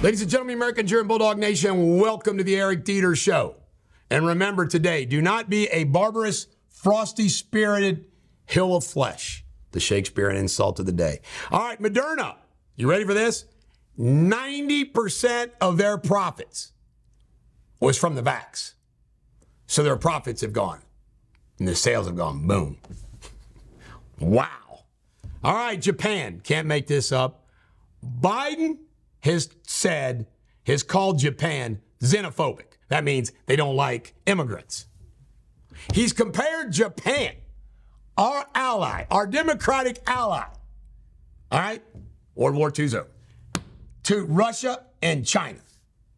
Ladies and gentlemen, American Jew and Bulldog Nation, welcome to the Eric Deters Show. And remember today, do not be a barbarous, frosty-spirited hill of flesh. The Shakespearean insult of the day. All right, Moderna, you ready for this? 90% of their profits was from the vax. So their profits have gone. And the sales have gone boom. Wow. All right, Japan, can't make this up. Biden has called Japan xenophobic. That means they don't like immigrants. He's compared Japan, our ally, our democratic ally, all right, World War II's over, to Russia and China.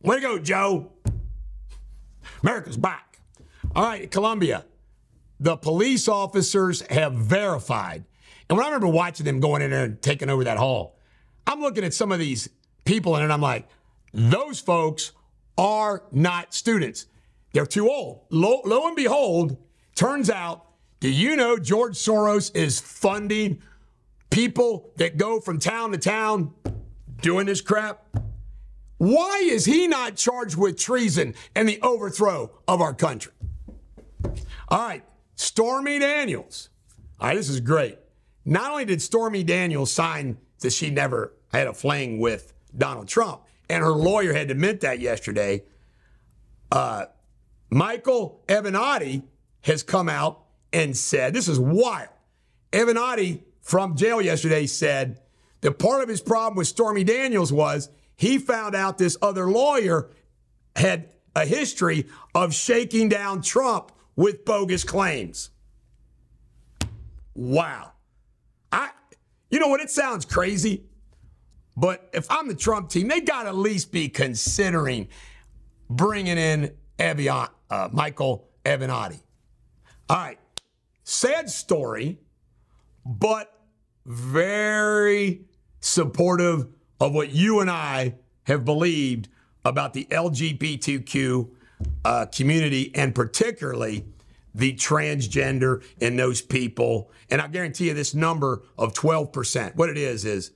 Way to go, Joe. America's back. All right, Colombia, the police officers have verified. And when I remember watching them going in there and taking over that hall, I'm looking at some of these people in it and I'm like, those folks are not students. They're too old. Lo and behold, turns out, do you know George Soros is funding people that go from town to town doing this crap? Why is he not charged with treason and the overthrow of our country? All right, Stormy Daniels. All right, this is great. Not only did Stormy Daniels sign that she never had a fling with Donald Trump, and her lawyer had to admit that yesterday, Michael Avenatti has come out and said, this is wild. Avenatti from jail yesterday said that part of his problem with Stormy Daniels was he found out this other lawyer had a history of shaking down Trump with bogus claims. Wow. You know what? It sounds crazy, but if I'm the Trump team, they got to at least be considering bringing in Michael Avenatti. All right. Sad story, but very supportive of what you and I have believed about the LGBTQ community, and particularly the transgender and those people. And I guarantee you this number of 12%, what it is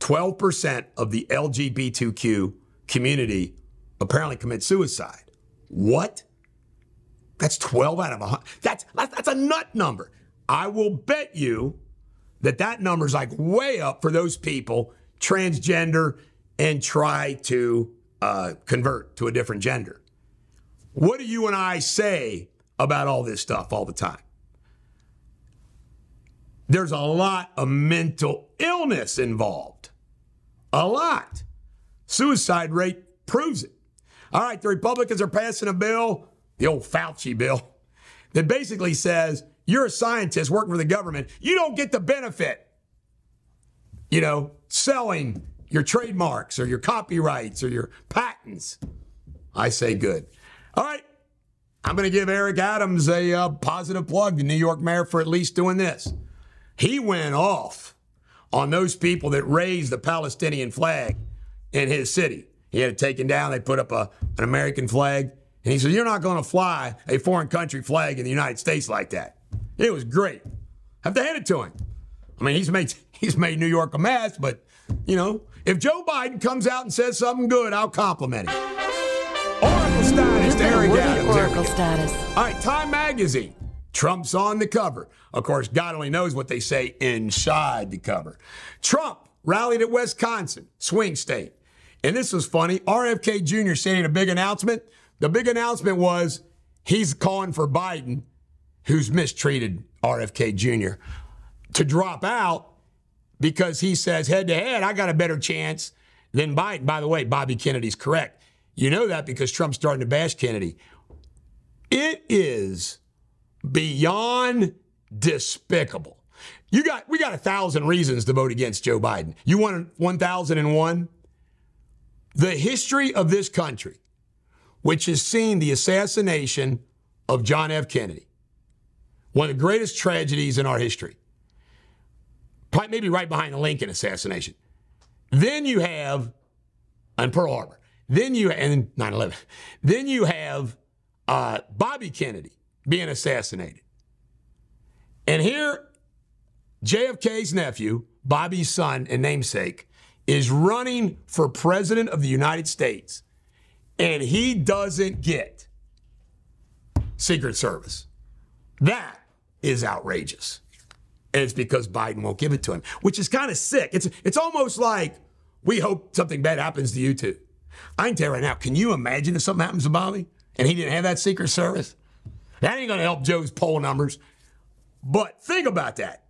12% of the LGBTQ community apparently commit suicide. What? That's 12 out of 100. That's a nut number. I will bet you that number's like way up for those people, transgender, and try to convert to a different gender. What do you and I say about all this stuff all the time? There's a lot of mental illness involved. A lot. Suicide rate proves it. All right, the Republicans are passing a bill, the old Fauci bill, that basically says you're a scientist working for the government. You don't get the benefit, selling your trademarks or your copyrights or your patents. I say good. All right, I'm going to give Eric Adams a positive plug, the New York mayor, for at least doing this. He went off on those people that raised the Palestinian flag in his city. He had it taken down. They put up an American flag. And he said, you're not going to fly a foreign country flag in the United States like that. It was great. Have to hand it to him. I mean, he's made New York a mess, but, if Joe Biden comes out and says something good, I'll compliment him. Oracle status to Eric Adams. Oracle status. All right, Time Magazine. Trump's on the cover. Of course, God only knows what they say inside the cover. Trump rallied at Wisconsin, swing state. And this was funny. RFK Jr. saying a big announcement. The big announcement was he's calling for Biden, who's mistreated RFK Jr., to drop out because he says head-to-head, I got a better chance than Biden. By the way, Bobby Kennedy's correct. You know that because Trump's starting to bash Kennedy. It is beyond despicable. We got 1,000 reasons to vote against Joe Biden. You want 1,001? The history of this country, which has seen the assassination of John F. Kennedy, one of the greatest tragedies in our history, probably maybe right behind the Lincoln assassination. Then you have, on Pearl Harbor, and 9/11. Then you have Bobby Kennedy being assassinated. And here, JFK's nephew, Bobby's son and namesake, is running for president of the United States, and he doesn't get Secret Service. That is outrageous. And it's because Biden won't give it to him, which is kind of sick. It's almost like we hope something bad happens to you too. I can tell you right now, can you imagine if something happens to Bobby and he didn't have that Secret Service? That ain't going to help Joe's poll numbers. But think about that.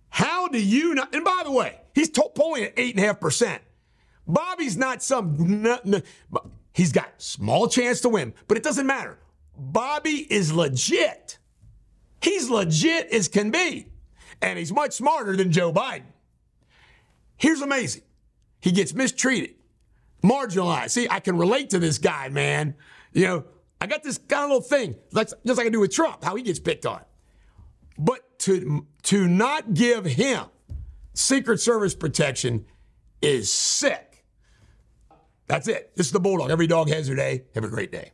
How do you not? And by the way, he's polling at 8.5%. Bobby's not he's got small chance to win, but it doesn't matter. Bobby is legit. He's legit as can be. And he's much smarter than Joe Biden. Here's amazing. He gets mistreated, marginalized. See, I can relate to this guy, man. You know, I got this kind of little thing, just like I do with Trump, how he gets picked on. But to not give him Secret Service protection is sick. That's it. This is the Bulldog. Every dog has their day. Have a great day.